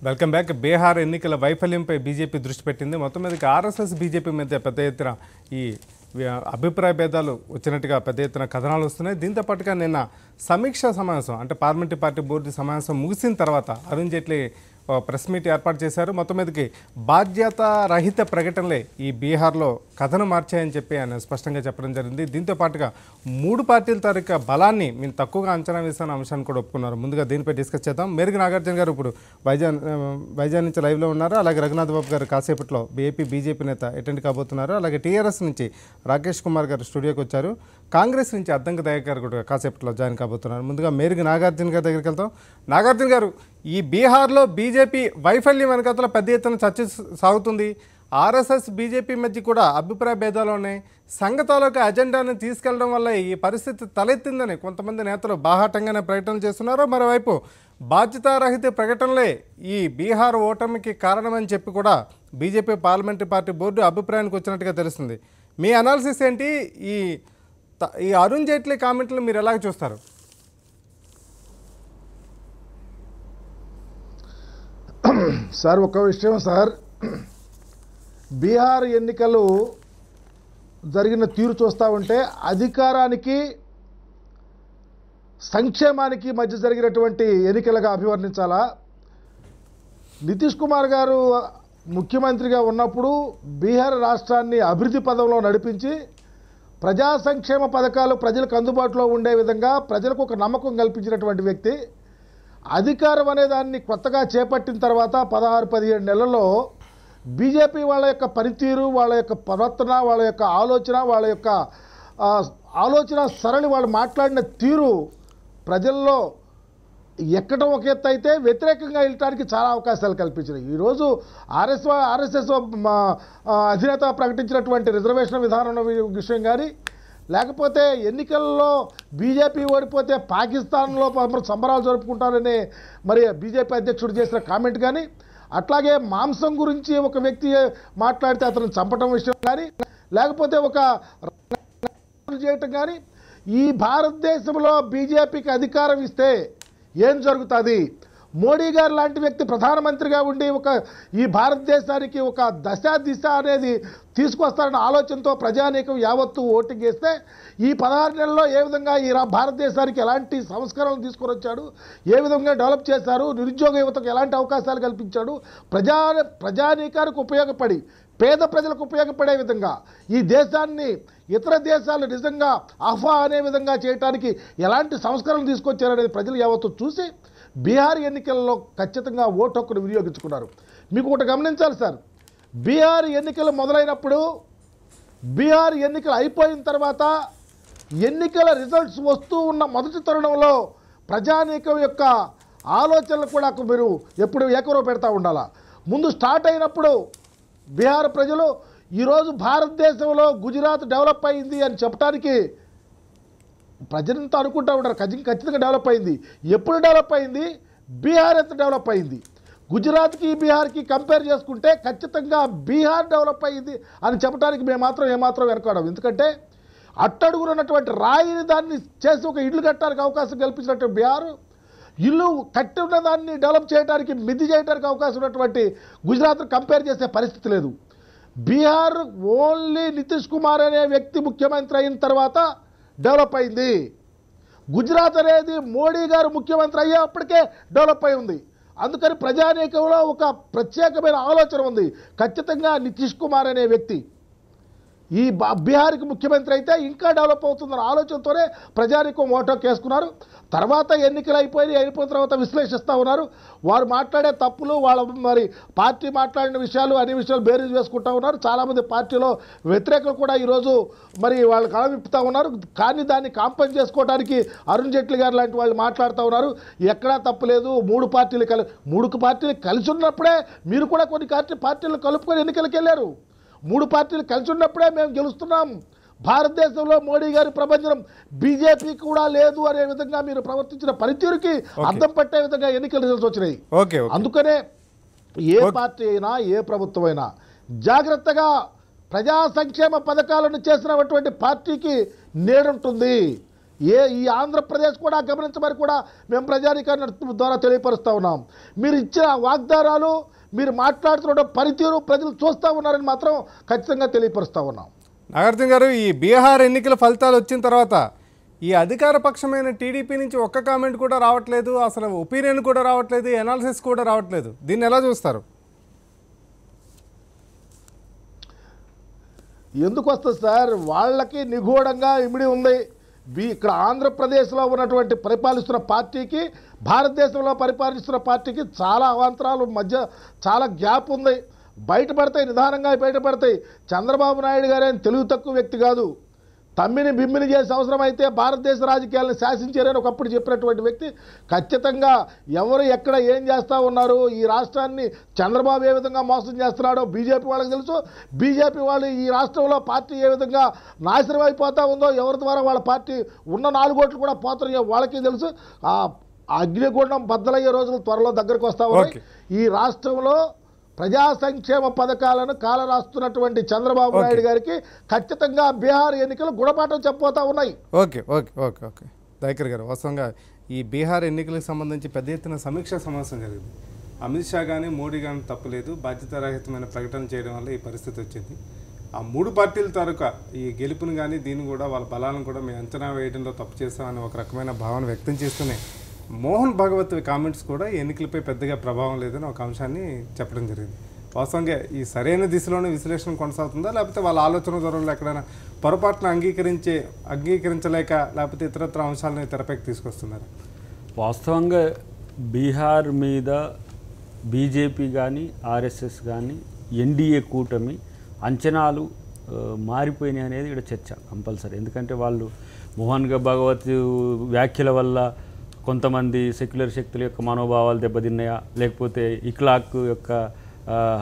Welcome back. Bihar ఎన్నికల వైఫల్యంపై BJP దృష్టి పెట్టింది. మొత్తం మీదకి ఆర్ఎస్ఎస్ బీజేపీ మధ్య పెద్ద ఎత్తున ఈ అభిప్రాయ భేదాలు వచ్చినట్టుగా పెద్ద ఎత్తున కథనాలు వస్తున్నాయి. దీంతో పాటుగా నిన్న సమీక్షా సమావేశం అంటే పార్లమెంటరీ పార్టీ బోర్డు సమావేశం ముగిసిన తర్వాత అరుణ్ జైట్లీ ప్రెస్ మీట్ ఏర్పాటు చేశారు. మొత్తం మీదకి బాధ్యత రహిత ప్రకటనలే ఈ బీహార్లో కథను మార్చాయని చెప్పి ఆయన స్పష్టంగా చెప్పడం జరిగింది. దీంతో పాటుగా మూడు పార్టీల తారీఖు బలాన్ని మేము తక్కువగా అంచనా వేసిన అంశాన్ని కూడా ఒప్పుకున్నారు. ముందుగా దీనిపై డిస్కస్ చేద్దాం. మేరుగు నాగార్జున గారు ఇప్పుడు వైజాగ్ నుంచి లైవ్లో ఉన్నారు. అలాగే రఘునాథ్ బాబు గారు కాసేపట్లో బీజేపీ నేత అటెండ్ కాబోతున్నారు. అలాగే టీఆర్ఎస్ నుంచి రాకేష్ కుమార్ గారు స్టూడియోకి వచ్చారు. కాంగ్రెస్ నుంచి అద్దంకి దయాకర్ గారు కూడా కాసేపట్లో జాయిన్ కాబోతున్నారు. ముందుగా మేరుగు నాగార్జున గారి దగ్గరికి వెళ్తాం. నాగార్జున గారు, ఈ బీహార్లో బీజేపీ వైఫల్యం వెనకాతల పెద్ద ఎత్తున చర్చ సాగుతుంది. ఆర్ఎస్ఎస్ బీజేపీ మధ్య కూడా అభిప్రాయ భేదాలు ఉన్నాయి. సంఘ తాలూకా అజెండాను తీసుకెళ్లడం వల్ల ఈ పరిస్థితి తలెత్తిందని కొంతమంది నేతలు బాహాటంగానే ప్రకటనలు చేస్తున్నారు. మరోవైపు బాధ్యతారహిత ప్రకటనలే ఈ బీహార్ ఓటమికి కారణమని చెప్పి కూడా బీజేపీ పార్లమెంటరీ పార్టీ బోర్డు అభిప్రాయానికి వచ్చినట్టుగా తెలుస్తుంది. మీ అనాలిసిస్ ఏంటి? ఈ అరుణ్ జైట్లీ కామెంట్లు మీరు ఎలాగ చూస్తారు? సార్, ఒక విషయం సార్, బీహార్ ఎన్నికలు జరిగిన తీరు చూస్తూ ఉంటే అధికారానికి సంక్షేమానికి మధ్య జరిగినటువంటి ఎన్నికలుగా అభివర్ణించాలా. నితీష్ కుమార్ గారు ముఖ్యమంత్రిగా ఉన్నప్పుడు బీహార్ రాష్ట్రాన్ని అభివృద్ధి పదంలో నడిపించి ప్రజా సంక్షేమ పథకాలు ప్రజలకు అందుబాటులో ఉండే విధంగా ప్రజలకు ఒక నమ్మకం కల్పించినటువంటి వ్యక్తి. అధికారం అనే దాన్ని కొత్తగా చేపట్టిన తర్వాత 16-17 నెలల్లో బీజేపీ వాళ్ళ యొక్క పనితీరు, వాళ్ళ యొక్క ప్రవర్తన, వాళ్ళ యొక్క ఆలోచన సరళి, వాళ్ళు మాట్లాడిన తీరు ప్రజల్లో ఎక్కడం ఒక ఎత్తు అయితే వ్యతిరేకంగా వెళ్ళటానికి చాలా అవకాశాలు కల్పించినాయి. ఈరోజు ఆర్ఎస్ఎస్ అధినేత ప్రకటించినటువంటి రిజర్వేషన్ విధానం విషయం కానీ, లేకపోతే ఎన్నికల్లో బీజేపీ ఓడిపోతే పాకిస్తాన్లో సంబరాలు జరుపుకుంటారని మరి బీజేపీ అధ్యక్షుడు చేసిన కామెంట్ కానీ, అట్లాగే మాంసం గురించి ఒక వ్యక్తి మాట్లాడితే అతను చంపటం విషయం కానీ, లేకపోతే ఒక చేయటం కానీ, ఈ భారతదేశంలో బీజేపీకి అధికారం ఇస్తే ఏం జరుగుతుంది? మోడీ గారు లాంటి వ్యక్తి ప్రధానమంత్రిగా ఉండి ఈ భారతదేశానికి ఒక దిశ అనేది తీసుకొస్తారన్న ఆలోచనతో ప్రజానీకం యావత్తు ఓటింగ్ వేస్తే ఈ 16 నెలల్లో ఏ విధంగా ఈ భారతదేశానికి ఎలాంటి సంస్కరణలు తీసుకొని వచ్చాడు, ఏ విధంగా డెవలప్ చేశారు, నిరుద్యోగ యువతకు ఎలాంటి అవకాశాలు కల్పించాడు, ప్రజానీకానికి ఉపయోగపడి పేద ప్రజలకు ఉపయోగపడే విధంగా ఈ దేశాన్ని ఇతర దేశాలు నిజంగా ఆఫా అనే విధంగా చేయడానికి ఎలాంటి సంస్కరణలు తీసుకొచ్చారనేది ప్రజలు యావత్తు చూసి బీహార్ ఎన్నికల్లో ఖచ్చితంగా ఓటు హక్కును వినియోగించుకున్నారు. మీకు ఒకటి గమనించాలి సార్, బీహార్ ఎన్నికలు మొదలైనప్పుడు, బీహార్ ఎన్నికలు అయిపోయిన తర్వాత ఎన్నికల రిజల్ట్స్ వస్తూ ఉన్న మొదటి తరుణంలో ప్రజానీకం యొక్క ఆలోచనలు కూడా మీరు ఎప్పుడు ఏకరవ పెడతా ఉండాలా. ముందు స్టార్ట్ అయినప్పుడు బీహార్ ప్రజలు ఈరోజు భారతదేశంలో గుజరాత్ డెవలప్ అయింది అని చెప్పడానికి ప్రజలంతా అనుకుంటూ ఉంటారు. ఖచ్చితంగా డెవలప్ అయింది. ఎప్పుడు డెవలప్ అయింది? బీహార్ ఎంత డెవలప్ అయింది? గుజరాత్కి బీహార్కి కంపేర్ చేసుకుంటే ఖచ్చితంగా బీహార్ డెవలప్ అయింది అని చెప్పడానికి మేము ఏమాత్రం వెనకాడం. ఎందుకంటే అట్టడుగున ఉన్నటువంటి రాయిని దాన్ని చేసి ఒక ఇల్లు కట్టడానికి అవకాశం కల్పించినట్టు బీహార్, ఇల్లు కట్టి ఉన్న దాన్ని డెవలప్ చేయడానికి, మిద్ది చేయడానికి అవకాశం ఉన్నటువంటి గుజరాత్ కంపేర్ చేసే పరిస్థితి లేదు. బీహార్ ఓన్లీ నితీష్ కుమార్ అనే వ్యక్తి ముఖ్యమంత్రి అయిన తర్వాత డెవలప్ అయింది. గుజరాత్ అనేది మోడీ గారు ముఖ్యమంత్రి అయ్యేప్పటికే డెవలప్ అయి ఉంది. అందుకని ప్రజానీకంలో ఒక ప్రత్యేకమైన ఆలోచన ఉంది. ఖచ్చితంగా నితీష్ కుమార్ అనే వ్యక్తి ఈ బీహార్కి ముఖ్యమంత్రి అయితే ఇంకా డెవలప్ అవుతుందన్న ఆలోచనతోనే ప్రజానీకం ఓటు వేసుకున్నారు. తర్వాత ఎన్నికలు అయిపోయిన తర్వాత విశ్లేషిస్తూ ఉన్నారు. వారు మాట్లాడే తప్పులు, వాళ్ళ మరి పార్టీ మాట్లాడిన విషయాలు, అన్ని విషయాలు బేరీజ్ వేసుకుంటూ ఉన్నారు. చాలామంది పార్టీలో వ్యతిరేకులు కూడా ఈరోజు మరి వాళ్ళు కళవిప్పుతూ ఉన్నారు. కానీ దాన్ని కాంపెన్స్ చేసుకోవడానికి అరుణ్ జైట్లీ గారు లాంటి వాళ్ళు మాట్లాడుతూ ఉన్నారు. ఎక్కడా తప్పులేదు, మూడు పార్టీలు కలిసి ఉన్నప్పుడే మీరు కూడా కొన్ని పార్టీలు కలుపుకొని ఎన్నికలకు వెళ్ళారు. మూడు పార్టీలు కలిసి ఉన్నప్పుడే మేము గెలుస్తున్నాం. భారతదేశంలో మోడీ గారి ప్రపంచం బీజేపీ కూడా లేదు అనే విధంగా మీరు ప్రవర్తించిన పనితీరుకి అర్థం పట్టే విధంగా ఎన్నికల రిజల్ట్స్ వచ్చినాయి. అందుకనే ఏ పార్టీ అయినా, ఏ ప్రభుత్వం అయినా జాగ్రత్తగా ప్రజా సంక్షేమ పథకాలను చేసినటువంటి పార్టీకి నేడుంటుంది. ఈ ఆంధ్రప్రదేశ్ కూడా గమనించమని కూడా మేము ప్రజాధికారి ద్వారా తెలియపరుస్తూ ఉన్నాం. మీరు ఇచ్చిన వాగ్దానాలు, మీరు మాట్లాడుతున్న పనితీరు ప్రజలు చూస్తూ ఉన్నారని మాత్రం ఖచ్చితంగా తెలియపరుస్తూ ఉన్నాం. నాగార్జున గారు, ఈ బీహార్ ఎన్నికల ఫలితాలు వచ్చిన తర్వాత ఈ అధికార పక్షమైన టీడీపీ నుంచి ఒక్క కామెంట్ కూడా రావట్లేదు, అసలు ఒపీనియన్ కూడా రావట్లేదు, ఎనాలిసిస్ కూడా రావట్లేదు. దీన్ని ఎలా చూస్తారు? ఎందుకు వస్తుంది సార్? వాళ్ళకి నిగూఢంగా ఇమిడి ఉంది. ఇక్కడ ఆంధ్రప్రదేశ్లో ఉన్నటువంటి పరిపాలిస్తున్న పార్టీకి, భారతదేశంలో పరిపాలిస్తున్న పార్టీకి చాలా అవాంతరాలు మధ్య చాలా గ్యాప్ ఉంది. బయటపడతాయి, నిదానంగా బయటపడతాయి. చంద్రబాబు నాయుడు గారేం తెలివి తక్కువ వ్యక్తి కాదు. తమ్మిని బిమ్మిని చేసే అవసరం అయితే భారతదేశ రాజకీయాలను శాసించారని ఒకప్పుడు చెప్పినటువంటి వ్యక్తి ఖచ్చితంగా ఎవరు ఎక్కడ ఏం చేస్తూ ఉన్నారు, ఈ రాష్ట్రాన్ని చంద్రబాబు ఏ విధంగా మోసం చేస్తున్నాడో బీజేపీ వాళ్ళకి తెలుసు. బీజేపీ వాళ్ళు ఈ రాష్ట్రంలో పార్టీ ఏ విధంగా నాశనం అయిపోతూ ఉందో, ఎవరి ద్వారా వాళ్ళ పార్టీ ఉన్న 4 ఓట్లు కూడా పోతున్నాయో వాళ్ళకి తెలుసు. ఆ అగ్నిగుండం బద్దలయ్యే రోజులు త్వరలో దగ్గరకు వస్తూ ఉన్నాయి. ఈ రాష్ట్రంలో ప్రజా సంక్షేమ పథకాలను కాలరాస్తున్నటువంటి చంద్రబాబు నాయుడు గారికి ఖచ్చితంగా బీహార్ ఎన్నికలు గుణపాఠం చెప్పబోతా ఉన్నాయి. ఓకే ఓకే ఓకే ఓకే దైకర్ గారు, వాస్తవంగా ఈ బీహార్ ఎన్నికలకు సంబంధించి పెద్ద ఎత్తున సమీక్షా సమావేశం జరిగింది. అమిత్ షా కానీ మోడీ కానీ తప్పులేదు, బాధ్యతారహితమైన ప్రకటన చేయడం వల్ల ఈ పరిస్థితి వచ్చింది. ఆ 3 పార్టీల తాలూకా ఈ గెలుపుని కానీ దీన్ని కూడా వాళ్ళ బలాలను కూడా మేము అంచనా వేయడంలో తప్పు చేస్తామని ఒక రకమైన భావన వ్యక్తం చేస్తూనే మోహన్ భాగవత్ కామెంట్స్ కూడా ఈ ఎన్నికలపై పెద్దగా ప్రభావం లేదని ఒక అంశాన్ని చెప్పడం జరిగింది. వాస్తవంగా ఈ సరైన దిశలోనే విశ్లేషణ కొనసాగుతుందా, లేకపోతే వాళ్ళ ఆలోచన ధోరణిలో ఎక్కడైనా పొరపాటున అంగీకరించలేక లేకపోతే ఇతరత్ర అంశాలను తెరపైకి తీసుకొస్తున్నారు? వాస్తవంగా బీహార్ మీద బీజేపీ కానీ ఆర్ఎస్ఎస్ కానీ ఎన్డీఏ కూటమి అంచనాలు మారిపోయినాయి అనేది ఇక్కడ చర్చ కంపల్సరీ. ఎందుకంటే వాళ్ళు మోహన్ భాగవత్ వ్యాఖ్యల వల్ల కొంతమంది సెక్యులర్ శక్తుల యొక్క మనోభావాలు దెబ్బతిన్నాయా, లేకపోతే ఇక్లాక్ యొక్క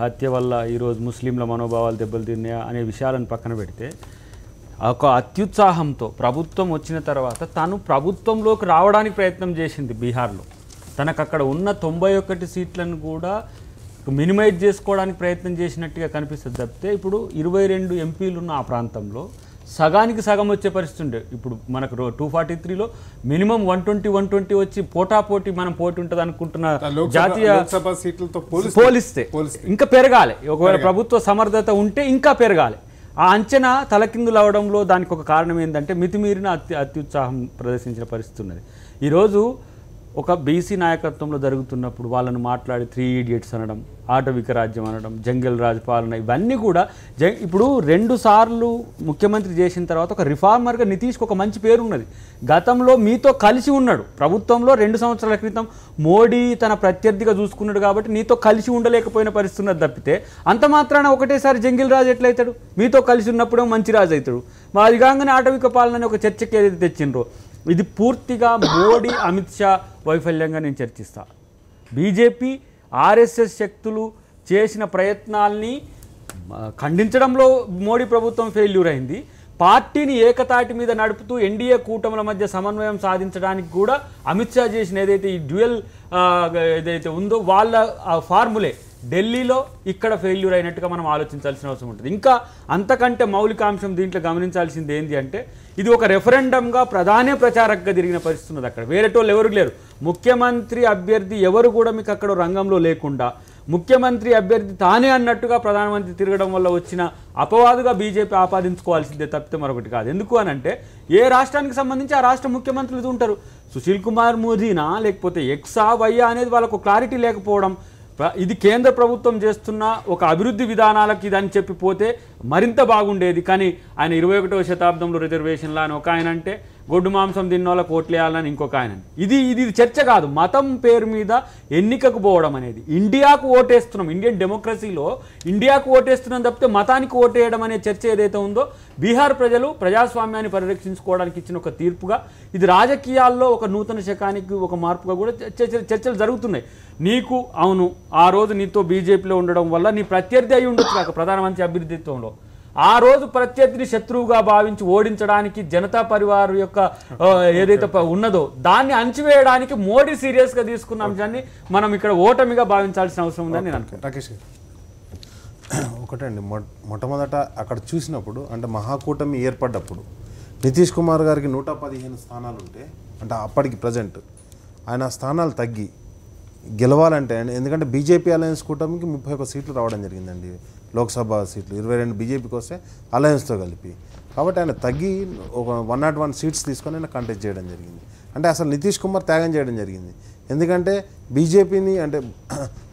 హత్య వల్ల ఈరోజు ముస్లింల మనోభావాలు దెబ్బతిన్నాయా అనే విషయాలను పక్కన పెడితే, ఒక అత్యుత్సాహంతో ప్రభుత్వం వచ్చిన తర్వాత తను ప్రభుత్వంలోకి రావడానికి ప్రయత్నం చేసింది బీహార్లో. తనకు అక్కడ ఉన్న 91 సీట్లను కూడా మినిమైజ్ చేసుకోవడానికి ప్రయత్నం చేసినట్టుగా కనిపిస్తుంది తప్పితే, ఇప్పుడు 22 ఎంపీలు ఉన్న ఆ ప్రాంతంలో సగానికి సగం వచ్చే పరిస్థితి ఉండే. ఇప్పుడు మనకు 243లో మినిమం 120 వచ్చి పోటాపోటీ మనం పోటీ ఉంటుంది అనుకుంటున్న జాతీయ సీట్లతో పోలిస్తే ఇంకా పెరగాలి. ఒకవేళ ప్రభుత్వ సమర్థత ఉంటే ఇంకా పెరగాలి. ఆ అంచనా తలకిందులు అవడంలో దానికి ఒక కారణం ఏంటంటే మితిమీరిన అత్యుత్సాహం ప్రదర్శించిన పరిస్థితి ఉన్నది. ఈరోజు ఒక బీసీ నాయకత్వంలో జరుగుతున్నప్పుడు వాళ్ళను మాట్లాడి 3 idiots అనడం, ఆటవిక రాజ్యం అనడం, జంగల్ రాజ్ పాలన, ఇవన్నీ కూడా ఇప్పుడు 2 సార్లు ముఖ్యమంత్రి చేసిన తర్వాత ఒక రిఫార్మర్గా నితీష్కి ఒక మంచి పేరు ఉన్నది. గతంలో మీతో కలిసి ఉన్నాడు ప్రభుత్వంలో. 2 సంవత్సరాల క్రితం మోడీ తన ప్రత్యర్థిగా చూసుకున్నాడు కాబట్టి నీతో కలిసి ఉండలేకపోయిన పరిస్థితి ఉన్నది తప్పితే, అంత మాత్రాన ఒకటేసారి జంగిల్ రాజు ఎట్లయితాడు? మీతో కలిసి ఉన్నప్పుడే మంచి రాజు అవుతాడు. అది కాగానే ఆటవిక పాలన అని ఒక చర్చకి ఏదైతే తెచ్చిండ్రో, ఇది పూర్తిగా మోడీ అమిత్ షా వైఫల్యంగా నేను చర్చిస్తా. బీజేపీ ఆర్ఎస్ఎస్ శక్తులు చేసిన ప్రయత్నాల్ని ఖండించడంలో మోడీ ప్రభుత్వం ఫెయిల్యూర్ అయింది. పార్టీని ఏకతాటి మీద నడుపుతూ ఎన్డీఏ కూటముల మధ్య సమన్వయం సాధించడానికి కూడా అమిత్ షా చేసిన ఏదైతే ఈ డ్యూయల్ ఏదైతే ఉందో వాళ్ళ ఫార్ములే ఢిల్లీలో ఇక్కడ ఫెయిల్యూర్ అయినట్టుగా మనం ఆలోచించాల్సిన అవసరం ఉంటుంది. ఇంకా అంతకంటే మౌలికాంశం దీంట్లో గమనించాల్సింది ఏంటి అంటే, ఇది ఒక రెఫరెండంగా ప్రధాన ప్రచారకగా తిరిగిన పరిస్థితి ఉన్నది. అక్కడ వేరేటోళ్ళు ఎవరు లేరు. ముఖ్యమంత్రి అభ్యర్థి ఎవరు కూడా మీకు అక్కడ రంగంలో లేకుండా ముఖ్యమంత్రి అభ్యర్థి తానే అన్నట్టుగా ప్రధానమంత్రి తిరగడం వల్ల వచ్చిన అపవాదుగా బీజేపీ ఆపాదించుకోవాల్సిందే తప్పితే మరొకటి కాదు. ఎందుకు అనంటే, ఏ రాష్ట్రానికి సంబంధించి ఆ రాష్ట్ర ముఖ్యమంత్రులు ఉంటారు. సుశీల్ కుమార్ మోదీనా లేకపోతే ఎక్సా వైయా అనేది వాళ్ళకు క్లారిటీ లేకపోవడం, ఇది కేంద్ర ప్రభుత్వం చేస్తున్న ఒక అభివృద్ధి విధానాలకు ఇదని చెప్పిపోతే మరింత బాగుండేది. కానీ ఆయన 21వ శతాబ్దంలో రిజర్వేషన్లా అని ఒక ఆయన అంటే, గొడ్డు మాంసం తిన్న వాళ్ళకి ఓట్లేయాలని ఇంకొక ఆయన. ఇది చర్చ కాదు. మతం పేరు మీద ఎన్నికకు పోవడం అనేది, ఇండియాకు ఓటేస్తున్నాం, ఇండియన్ డెమోక్రసీలో ఇండియాకు ఓటేస్తున్నాం తప్పితే మతానికి ఓటేయడం అనే చర్చ ఏదైతే ఉందో, బీహార్ ప్రజలు ప్రజాస్వామ్యాన్ని పరిరక్షించుకోవడానికి ఇచ్చిన ఒక తీర్పుగా, ఇది రాజకీయాల్లో ఒక నూతన శకానికి ఒక మార్పుగా కూడా చర్చలు జరుగుతున్నాయి. నీకు అవును ఆ రోజు నీతో బీజేపీలో ఉండడం వల్ల నీ ప్రత్యర్థి అయి ఉండొచ్చు కాక ప్రధానమంత్రి అభ్యర్థిత్వంలో, ఆ రోజు ప్రత్యర్థిని శత్రువుగా భావించి ఓడించడానికి జనతా పరివార్ యొక్క ఏదైతే ఉన్నదో దాన్ని అణచివేయడానికి మోడీ సీరియస్గా తీసుకున్న అంశాన్ని మనం ఇక్కడ ఓటమిగా భావించాల్సిన అవసరం ఉందని నేను అనుకుంటున్నాను. రాకేష్ గారు, ఒకటండి, మొట్టమొదట అక్కడ చూసినప్పుడు అంటే మహాకూటమి ఏర్పడ్డప్పుడు నితీష్ కుమార్ గారికి 115 స్థానాలు ఉంటే అంటే అప్పటికి ప్రజెంట్ ఆయన స్థానాలు తగ్గి గెలవాలంటే ఎందుకంటే బీజేపీ అలయన్స్ కూటమికి 31 సీట్లు రావడం జరిగిందండి, లోక్సభ సీట్లు 22 బీజేపీకి వస్తే అలయన్స్తో కలిపి. కాబట్టి ఆయన తగ్గి ఒక 101 సీట్స్ తీసుకొని ఆయన కంటెస్ట్ చేయడం జరిగింది. అంటే అసలు నితీష్ కుమార్ త్యాగం చేయడం జరిగింది. ఎందుకంటే బీజేపీని అంటే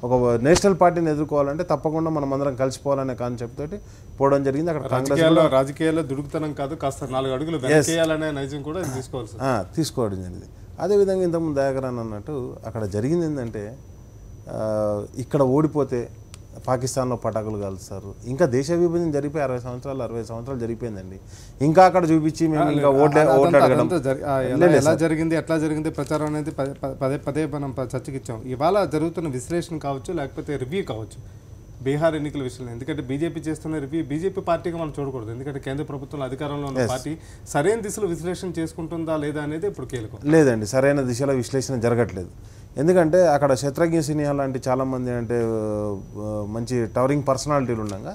ఒక నేషనల్ పార్టీని ఎదుర్కోవాలంటే తప్పకుండా మనం అందరం కలిసిపోవాలనే కాన్సెప్ట్ తోటి పోవడం జరిగింది. అక్కడ రాజకీయాల్లో దుడుకుతనం కాదు, కాస్త 4 అడుగులు వెనకేయాలనే నైజం కూడా తీసుకోవడం జరిగింది. అదేవిధంగా ఇంతకుముందు దయాకరన్ అన్నట్టు అక్కడ జరిగింది ఏంటంటే ఇక్కడ ఓడిపోతే పాకిస్తాన్లో పటాకులు కాలుస్తారు. ఇంకా దేశ విభజన జరిగిపోయి 60 సంవత్సరాలు జరిగిపోయిందండి. ఇంకా అక్కడ చూపించి మేము ఇంకా ఓట్లు అడగడం ఎలా జరిగింది ఎట్లా జరిగింది ప్రచారం అనేది పదే మనం చర్చకి ఇచ్చాం. ఇవాళ జరుగుతున్న విశ్లేషణ కావచ్చు, లేకపోతే రివ్యూ కావచ్చు బీహార్ ఎన్నికల విషయంలో. ఎందుకంటే బీజేపీ చేస్తున్న రివ్యూ బీజేపీ పార్టీగా మనం చూడకూడదు. ఎందుకంటే కేంద్ర ప్రభుత్వంలో అధికారంలో ఉన్న పార్టీ సరైన దిశలో విశ్లేషణ చేసుకుంటుందా లేదా అనేది ఇప్పుడు కీలకం. లేదండి, సరైన దిశలో విశ్లేషణ జరగట్లేదు. ఎందుకంటే అక్కడ శత్రుఘ్న సిన్హా లాంటి చాలామంది అంటే మంచి టవరింగ్ పర్సనాలిటీలు ఉండగా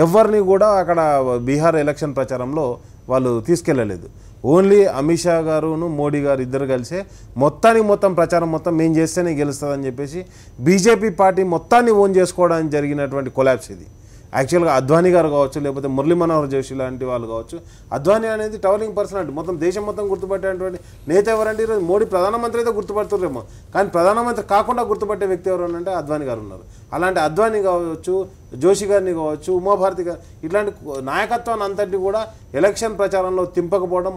ఎవరిని కూడా అక్కడ బీహార్ ఎలక్షన్ ప్రచారంలో వాళ్ళు తీసుకెళ్ళలేదు. ఓన్లీ అమిత్ షా గారును మోడీ గారు ఇద్దరు కలిసే మొత్తం ప్రచారం మొత్తం మేము చేస్తేనే గెలుస్తుందని చెప్పేసి బీజేపీ పార్టీ మొత్తాన్ని ఓన్ చేసుకోవడానికి జరిగినటువంటి కొలాప్స్ ఇది. యాక్చువల్గా అద్వానీ గారు కావచ్చు, లేకపోతే మురళీ మనోహర్ జోషి లాంటి వాళ్ళు కావచ్చు. అద్వానీ అనేది టవరింగ్ పర్సనాలిటీ, మొత్తం దేశం మొత్తం గుర్తుపట్టేటువంటి నేత ఎవరంటే ఈరోజు మోడీ ప్రధానమంత్రి అయితే గుర్తుపడుతున్నారేమో, కానీ ప్రధానమంత్రి కాకుండా గుర్తుపట్టే వ్యక్తి ఎవరు అంటే అద్వానీ గారు ఉన్నారు. అలాంటి అద్వానీ కావచ్చు, జోషి గారిని కావచ్చు, ఉమాభారతి గారు ఇట్లాంటి నాయకత్వాన్ని అంతటి కూడా ఎలక్షన్ ప్రచారంలో తింపకపోవడం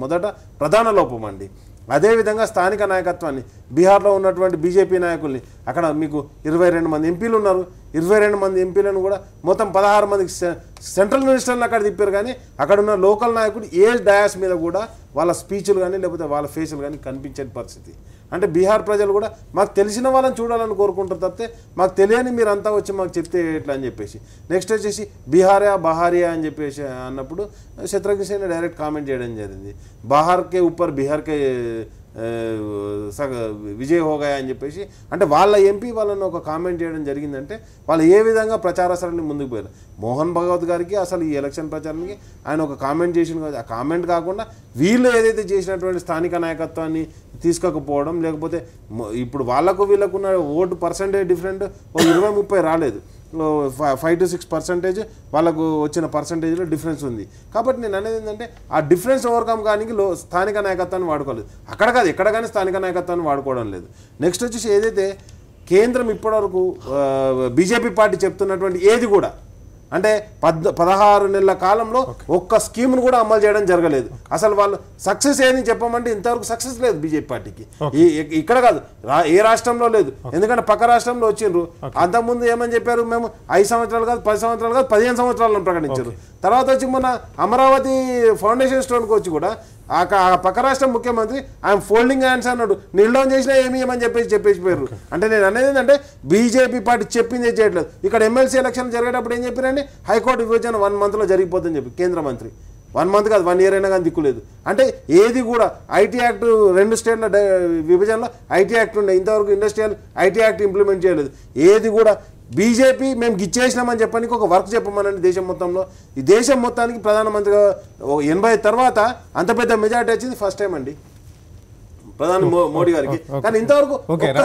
మొదట ప్రధాన లోపం అండి. అదేవిధంగా స్థానిక నాయకత్వాన్ని బీహార్లో ఉన్నటువంటి బీజేపీ నాయకుల్ని అక్కడ మీకు 22 మంది ఎంపీలు ఉన్నారు. 22 మంది ఎంపీలను కూడా మొత్తం 16 మందికి సెంట్రల్ మినిస్టర్లు అక్కడ తిప్పారు. కానీ అక్కడ ఉన్న లోకల్ నాయకుడు ఏ డయాస్ మీద కూడా వాళ్ళ స్పీచ్లు కానీ లేకపోతే వాళ్ళ ఫేసులు కానీ కనిపించే పరిస్థితి. అంటే బీహార్ ప్రజలు కూడా మాకు తెలిసిన వాళ్ళని చూడాలని కోరుకుంటారు తప్పితే మాకు తెలియని మీరు అంతా వచ్చి మాకు చెప్తే ఎట్లా అని చెప్పేసి. నెక్స్ట్ వచ్చేసి బహారియా అని చెప్పేసి అన్నప్పుడు శత్రుఘ్న సిన్హా డైరెక్ట్ కామెంట్ చేయడం జరిగింది, బహార్కే ఊపర్ బీహార్కే విజయ్ హోగా అని చెప్పేసి. అంటే వాళ్ళ ఎంపీ వాళ్ళని ఒక కామెంట్ చేయడం జరిగిందంటే వాళ్ళు ఏ విధంగా ప్రచార సరళిని ముందుకు పోయారు. మోహన్ భగవత్ గారికి అసలు ఈ ఎలక్షన్ ప్రచారానికి ఆయన ఒక కామెంట్ చేసిన, ఆ కామెంట్ కాకుండా వీళ్ళు ఏదైతే చేసినటువంటి స్థానిక నాయకత్వాన్ని తీసుకోకపోవడం, లేకపోతే ఇప్పుడు వాళ్ళకు వీళ్ళకున్న ఓటు పర్సంటేజ్ డిఫరెంట్ 20-30 రాలేదు, 5 to 6% వాళ్ళకు వచ్చిన పర్సంటేజ్లో డిఫరెన్స్ ఉంది. కాబట్టి నేను అనేది ఏంటంటే ఆ డిఫరెన్స్ ఓవర్కమ్ కానీ స్థానిక నాయకత్వాన్ని వాడుకోలేదు. అక్కడ కాదు ఎక్కడ కానీ స్థానిక నాయకత్వాన్ని వాడుకోవడం లేదు. నెక్స్ట్ వచ్చేసి ఏదైతే కేంద్రం ఇప్పటివరకు బీజేపీ పార్టీ చెప్తున్నటువంటి ఏది కూడా అంటే 16 నెలల కాలంలో ఒక్క స్కీమ్ను కూడా అమలు చేయడం జరగలేదు. అసలు వాళ్ళు సక్సెస్ ఏదని చెప్పమంటే ఇంతవరకు సక్సెస్ లేదు బీజేపీ పార్టీకి. ఇక్కడ కాదు ఏ రాష్ట్రంలో లేదు, ఎందుకంటే పక్క రాష్ట్రంలో వచ్చిండ్రు. అంతకుముందు ఏమని చెప్పారు, మేము 5 సంవత్సరాలు కాదు 10 సంవత్సరాలు కాదు 15 సంవత్సరాలను ప్రకటించారు. తర్వాత వచ్చి మొన్న అమరావతి ఫౌండేషన్ స్టోన్కి వచ్చి కూడా ఆ పక్క రాష్ట్ర ముఖ్యమంత్రి ఆయన ఫోల్డింగ్ హ్యాండ్స్ అన్నాడు, నీల్ డౌన్ చేసినా ఏమి ఏమని చెప్పేసిపోయారు. అంటే నేను అనేది ఏంటంటే బీజేపీ పార్టీ చెప్పింది చేయట్లేదు. ఇక్కడ ఎమ్మెల్సీ ఎలక్షన్ జరిగేటప్పుడు ఏం చెప్పారండి, హైకోర్టు విభజన 1 monthలో జరిగిపోతుందని చెప్పి కేంద్ర మంత్రి. 1 month కాదు 1 year అయినా కానీ దిక్కులేదు. అంటే ఏది కూడా ఐటీ యాక్ట్ 2 స్టేట్ల విభజనలో ఐటీ యాక్ట్ ఉండే, ఇంతవరకు ఇండస్ట్రియల్ ఐటీ యాక్ట్ ఇంప్లిమెంట్ చేయలేదు. ఏది కూడా బీజేపీ మేము గిచ్చేసినామని చెప్పడానికి ఒక వర్క్ చెప్పమనండి దేశం మొత్తంలో. ఈ దేశం మొత్తానికి ప్రధానమంత్రిగా 80 తర్వాత అంత పెద్ద మెజార్టీ వచ్చింది ఫస్ట్ టైం అండి ప్రధాని మోడీ గారికి. కానీ ఇంతవరకు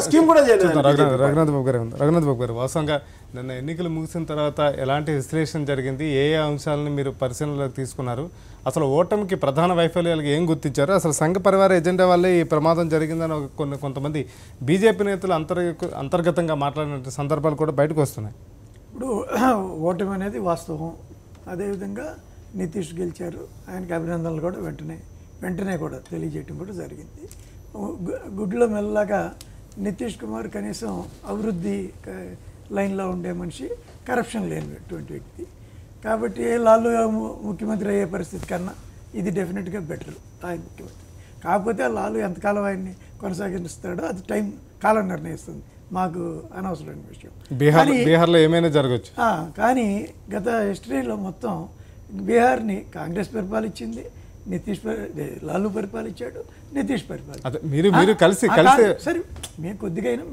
స్కీమ్ కూడా చేయలేదు. రఘునాథ్ బాబు గారు వాస్తవంగా నిన్న ఎన్నికలు ముగిసిన తర్వాత ఎలాంటి విశ్లేషణ జరిగింది, ఏ అంశాలను మీరు పరిశీలనలోకి తీసుకున్నారు, అసలు ఓటమికి ప్రధాన వైఫల్యాలకు ఏం గుర్తించారు, అసలు సంఘ పరివార ఎజెండా వల్లే ఈ ప్రమాదం జరిగిందని కొంతమంది బీజేపీ నేతలు అంతర్గతంగా మాట్లాడిన సందర్భాలు కూడా బయటకు వస్తున్నాయి. ఇప్పుడు ఓటమి అనేది వాస్తవం. అదేవిధంగా నితీష్ గెలిచారు, ఆయనకి అభినందనలు కూడా వెంటనే కూడా తెలియజేయటం కూడా జరిగింది. గుడ్లో మెల్లగా నితీష్ కుమార్ కనీసం అభివృద్ధి లైన్లో ఉండే మనిషి, కరప్షన్ లేనటువంటి వ్యక్తి. కాబట్టి లాలు ముఖ్యమంత్రి అయ్యే పరిస్థితి కన్నా ఇది డెఫినెట్గా బెటర్ ఆయన ముఖ్యమంత్రి. కాకపోతే లాలు ఎంతకాలం ఆయన్ని కొనసాగిస్తాడో అది కాలం నిర్ణయిస్తుంది, మాకు అనవసరమైన విషయం. బీహార్లో ఏమైనా జరగచ్చు. కానీ గత హిస్టరీలో మొత్తం బీహార్ని కాంగ్రెస్ పరిపాలించింది, లాలు పరిపాలించాడు, నితీష్ పరిపాలించాడు. సరే మేము కొద్దిగా అయినా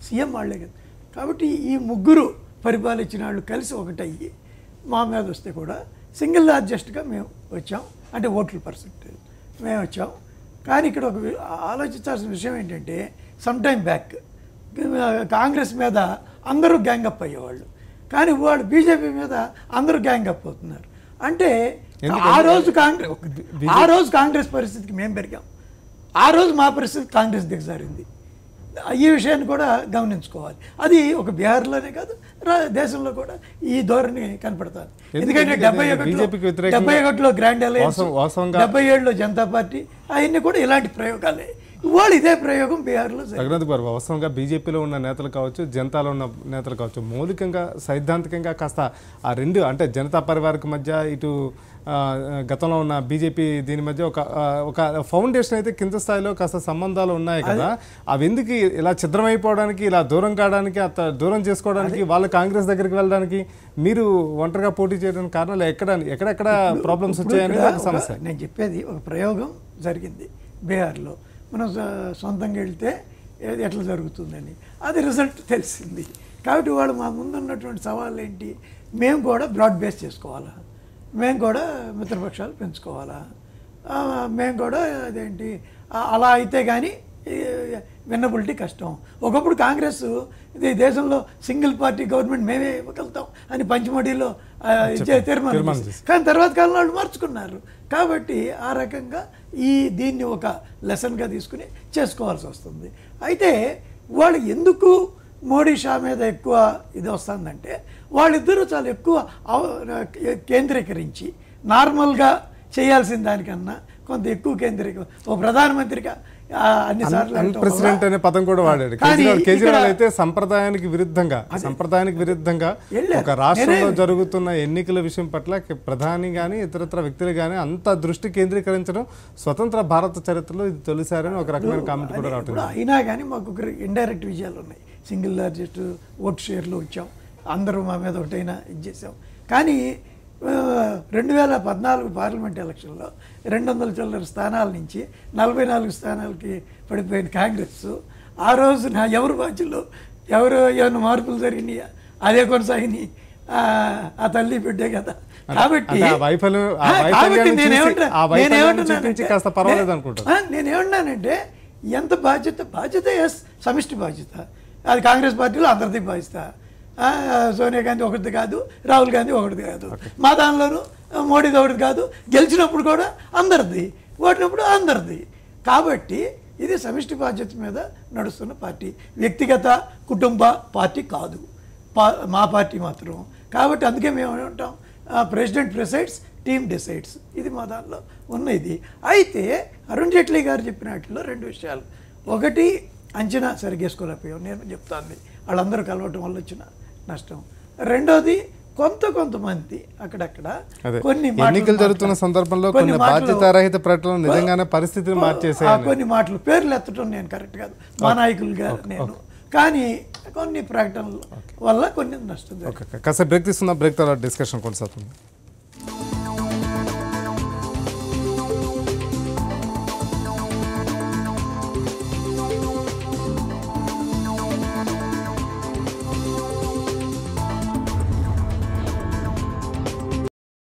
సీఎం వాళ్లే కదా. కాబట్టి ఈ ముగ్గురు పరిపాలించిన వాళ్ళు కలిసి ఒకటయ్యి మా మీద వస్తే కూడా సింగిల్ లార్జెస్ట్గా మేము వచ్చాం, అంటే ఓట్ల పర్సెంటేజ్ మేము వచ్చాం. కానీ ఇక్కడ ఒక ఆలోచించాల్సిన విషయం ఏంటంటే, సమ్ టైమ్ బ్యాక్ కాంగ్రెస్ మీద అందరూ గ్యాంగప్ అయ్యేవాళ్ళు, కానీ వాళ్ళు బీజేపీ మీద అందరూ గ్యాంగప్ అవుతున్నారు. అంటే ఆ రోజు కాంగ్రెస్ పరిస్థితికి మేము పెరిగాం, ఆ రోజు మా పరిస్థితి కాంగ్రెస్ దిగజారింది. ఈ విషయాన్ని కూడా గమనించుకోవాలి. అది ఒక బీహార్లోనే కాదు, దేశంలో కూడా ఈ ధోరణి కనపడుతుంది. ఎందుకంటే 71లో గ్రాండ్ అలయన్స్, 77లో జనతా పార్టీ, అవన్నీ కూడా ఇలాంటి ప్రయోగాలే. ఇవాళ ఇదే ప్రయోగం బీహార్లో రఘునాథ్ గారు, వాస్తవంగా బీజేపీలో ఉన్న నేతలు కావచ్చు, జనతాలో ఉన్న నేతలు కావచ్చు, మౌలికంగా సైద్ధాంతికంగా కాస్త ఆ రెండు, అంటే జనతా పరివారకు మధ్య, ఇటు గతంలో ఉన్న బీజేపీ దీని మధ్య ఒక ఫౌండేషన్ అయితే కింద స్థాయిలో కాస్త సంబంధాలు ఉన్నాయి కదా. అవి ఎందుకు ఇలా ఛిద్రమైపోవడానికి, ఇలా దూరం కావడానికి, దూరం చేసుకోవడానికి, వాళ్ళు కాంగ్రెస్ దగ్గరికి వెళ్ళడానికి, మీరు ఒంటరిగా పోటీ చేయడానికి కారణాలు ఎక్కడెక్కడ ప్రాబ్లమ్స్ వచ్చాయనేది ఒక సమస్య. నేను చెప్పేది ఒక ప్రయోగం జరిగింది బీహార్లో. మనం సొంతంగా వెళ్తే ఎట్లా జరుగుతుందని అది రిజల్ట్ తెలిసింది. కాబట్టి వాళ్ళు మా ముందున్నటువంటి సవాళ్ళు ఏంటి, మేము కూడా బ్రాడ్ బేస్ చేసుకోవాలా, మేము కూడా మిత్రపక్షాలు పెంచుకోవాలా, మేము కూడా అదేంటి అలా అయితే కానీ విన్నబిలిటీ కష్టం. ఒకప్పుడు కాంగ్రెస్ ఇది దేశంలో సింగిల్ పార్టీ గవర్నమెంట్ మేమే ఇవ్వగలుగుతాం అని పంచమడిలో తీర్మానం, కానీ తర్వాత కాలంలో వాళ్ళు మార్చుకున్నారు. కాబట్టి ఆ రకంగా దీన్ని ఒక లెసన్గా తీసుకుని చేసుకోవాల్సి వస్తుంది. అయితే వాళ్ళు ఎందుకు మోడీ షా మీద ఎక్కువ ఇది వస్తుందంటే, వాళ్ళిద్దరూ చాలా ఎక్కువ కేంద్రీకరించి నార్మల్గా చేయాల్సిన దానికన్నా కొంత ఎక్కువ ఓ ప్రధానమంత్రిగా ప్రెసిడెంట్ అనే పదం కూడా వాడాడు కేజ్రీవాల్. అయితే సంప్రదాయానికి విరుద్ధంగా ఒక రాష్ట్రంలో జరుగుతున్న ఎన్నికల విషయం పట్ల ప్రధాని కానీ ఇతరత్ర వ్యక్తులు కానీ అంత దృష్టి కేంద్రీకరించడం స్వతంత్ర భారత చరిత్రలో ఇది తొలిసారని ఒక రకమైన కామెంట్ కూడా రావట్లేదు. అయినా కానీ మాకు ఇండైరెక్ట్ విజయాలు ఉన్నాయి. సింగిల్ లార్జెస్ట్ ఓట్ షేర్లో వచ్చాం, అందరూ మా మీద ఒకటైనా ఇది చేసాం. కానీ 2014 పార్లమెంట్ ఎలక్షన్లో 200 చిల్లర స్థానాల నుంచి 44 స్థానాలకి పడిపోయిన కాంగ్రెస్, ఆ రోజు ఎవరు బాధ్యులు, ఏమైనా మార్పులు జరిగినాయా, అదే కొనసాగినాయి. ఆ తల్లి బిడ్డే కదా. కాబట్టి నేనేమన్నానంటే, ఎంత బాధ్యత సమిష్టి బాధ్యత, అది కాంగ్రెస్ పార్టీలో అందరిది బాధ్యత. సోనియా గాంధీ ఒకటిది కాదు, రాహుల్ గాంధీ ఒకటిది కాదు, మా దానిలోనూ మోడీది ఒకటిది కాదు, గెలిచినప్పుడు కూడా అందరిది, ఓడినప్పుడు అందరిది. కాబట్టి ఇది సమిష్టి బాధ్యత మీద నడుస్తున్న పార్టీ, వ్యక్తిగత కుటుంబ పార్టీ కాదు మా పార్టీ మాత్రం. కాబట్టి అందుకే మేము ఏమంటాం, ప్రెసిడెంట్ ప్రిసైడ్స్, టీమ్ డిసైడ్స్, ఇది మా దానిలో ఉన్నది. అయితే అరుణ్ జైట్లీ గారు చెప్పిన వాటిలో 2 విషయాలు. ఒకటి, అంచనా సరిగేసుకోలేకపోయాం, నేను చెప్తాను, వాళ్ళందరూ కలవటం వల్ల వచ్చిన నష్టం. రెండోది, కొంతమంది అక్కడక్కడ కొన్ని ఎన్నికలు జరుగుతున్న సందర్భంలో కొన్ని బాధ్యతారహిత ప్రకటనలు నిజంగానే పరిస్థితిని మార్చేసాయి. కొన్ని మాటలు పేర్లు ఎత్తడం నేను కరెక్ట్ కాదు, మా నాయకులుగా నేను, కానీ కొన్ని ప్రకటనల వల్ల కొన్ని నష్టం. కాసేపు బ్రేక్ తీసుకుందాం, బ్రేక్ తర్వాత డిస్కషన్ కొనసాగుతుంది.